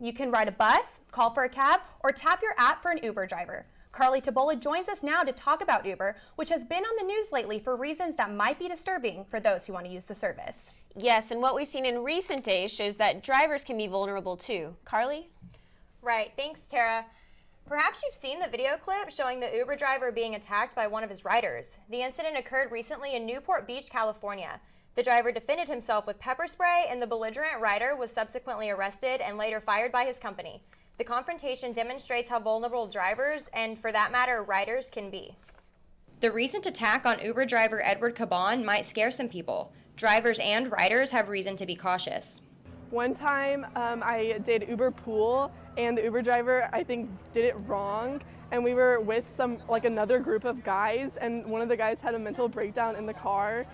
You can ride a bus, call for a cab, or tap your app for an Uber driver. Karlee Tobola joins us now to talk about Uber, which has been on the news lately for reasons that might be disturbing for those who want to use the service. Yes, and what we've seen in recent days shows that drivers can be vulnerable too. Karlee? Right, thanks, Tara. Perhaps you've seen the video clip showing the Uber driver being attacked by one of his riders. The incident occurred recently in Newport Beach, California. The driver defended himself with pepper spray, and the belligerent rider was subsequently arrested and later fired by his company. The confrontation demonstrates how vulnerable drivers, and for that matter, riders, can be. The recent attack on Uber driver Edward Caban might scare some people. Drivers and riders have reason to be cautious. One time I did Uber pool, and the Uber driver, I think, did it wrong, and we were with another group of guys, and one of the guys had a mental breakdown in the car,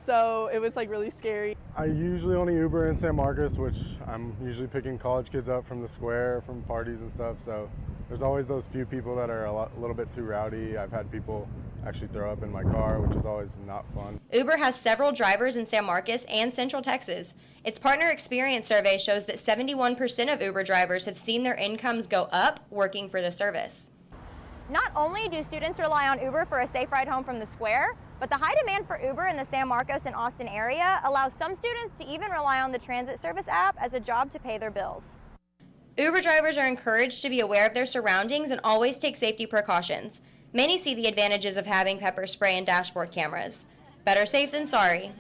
so it was really scary. I usually only Uber in San Marcos, which I'm usually picking college kids up from the square, from parties and stuff, so there's always those few people that are a little bit too rowdy. I've had people actually throw up in my car, which is always not fun. Uber has several drivers in San Marcos and Central Texas. Its partner experience survey shows that 71% of Uber drivers have seen their incomes go up working for the service. Not only do students rely on Uber for a safe ride home from the square, but the high demand for Uber in the San Marcos and Austin area allows some students to even rely on the transit service app as a job to pay their bills. Uber drivers are encouraged to be aware of their surroundings and always take safety precautions. Many see the advantages of having pepper spray and dashboard cameras. Better safe than sorry.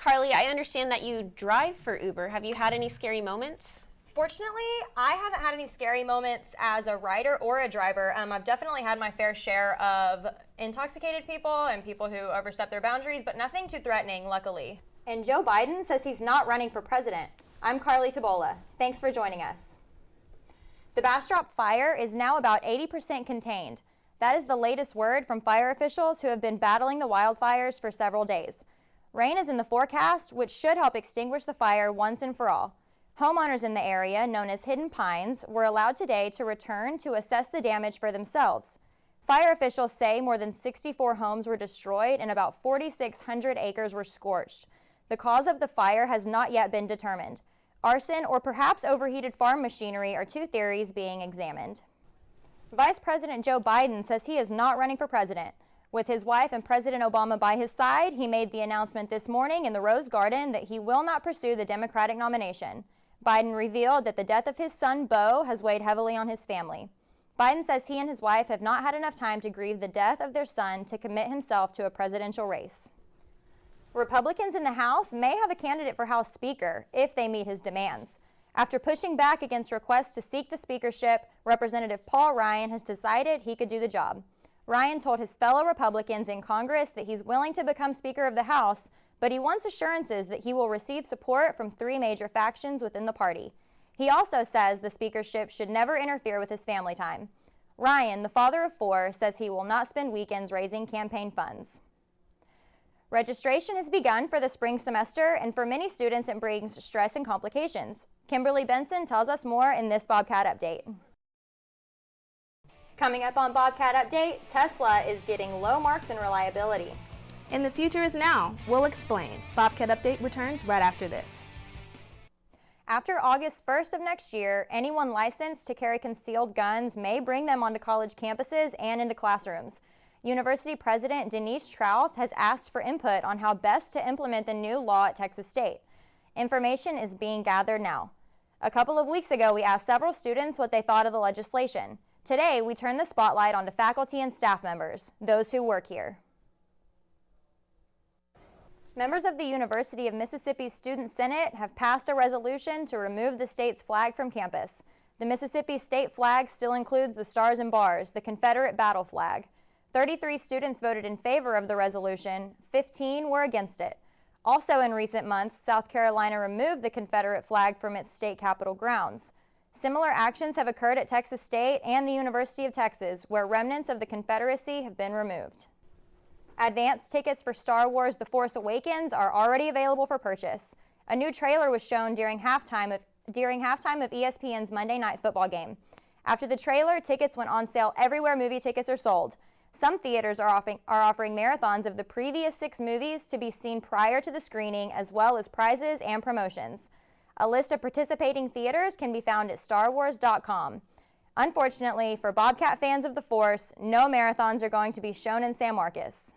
Karlee, I understand that you drive for Uber. Have you had any scary moments? Fortunately, I haven't had any scary moments as a rider or a driver. I've definitely had my fair share of intoxicated people and people who overstep their boundaries, but nothing too threatening, luckily. And Joe Biden says he's not running for president. I'm Karlee Tobola. Thanks for joining us. The Bastrop fire is now about 80% contained. That is the latest word from fire officials who have been battling the wildfires for several days. Rain is in the forecast, which should help extinguish the fire once and for all. Homeowners in the area, known as Hidden Pines, were allowed today to return to assess the damage for themselves. Fire officials say more than 64 homes were destroyed and about 4,600 acres were scorched. The cause of the fire has not yet been determined. Arson or perhaps overheated farm machinery are two theories being examined. Vice President Joe Biden says he is not running for president. With his wife and President Obama by his side, he made the announcement this morning in the Rose Garden that he will not pursue the Democratic nomination. Biden revealed that the death of his son, Beau, has weighed heavily on his family. Biden says he and his wife have not had enough time to grieve the death of their son to commit himself to a presidential race. Republicans in the House may have a candidate for House Speaker if they meet his demands. After pushing back against requests to seek the speakership, Representative Paul Ryan has decided he could do the job. Ryan told his fellow Republicans in Congress that he's willing to become Speaker of the House, but he wants assurances that he will receive support from three major factions within the party. He also says the speakership should never interfere with his family time. Ryan, the father of four, says he will not spend weekends raising campaign funds. Registration has begun for the spring semester, and for many students it brings stress and complications. Kimberly Benson tells us more in this Bobcat Update. Coming up on Bobcat Update, Tesla is getting low marks in reliability. And the future is now. We'll explain. Bobcat Update returns right after this. After August 1st of next year, anyone licensed to carry concealed guns may bring them onto college campuses and into classrooms. University President Denise Trouth has asked for input on how best to implement the new law at Texas State. Information is being gathered now. A couple of weeks ago, we asked several students what they thought of the legislation. Today, we turn the spotlight onto faculty and staff members, those who work here. Members of the University of Mississippi Student Senate have passed a resolution to remove the state's flag from campus. The Mississippi state flag still includes the stars and bars, the Confederate battle flag. 33 students voted in favor of the resolution, 15 were against it. Also in recent months, South Carolina removed the Confederate flag from its state capitol grounds. Similar actions have occurred at Texas State and the University of Texas, where remnants of the Confederacy have been removed. Advance tickets for Star Wars The Force Awakens are already available for purchase. A new trailer was shown during halftime of ESPN's Monday Night Football game. After the trailer, tickets went on sale everywhere movie tickets are sold. Some theaters are offering marathons of the previous 6 movies to be seen prior to the screening, as well as prizes and promotions. A list of participating theaters can be found at starwars.com. Unfortunately, for Bobcat fans of the Force, no marathons are going to be shown in San Marcos.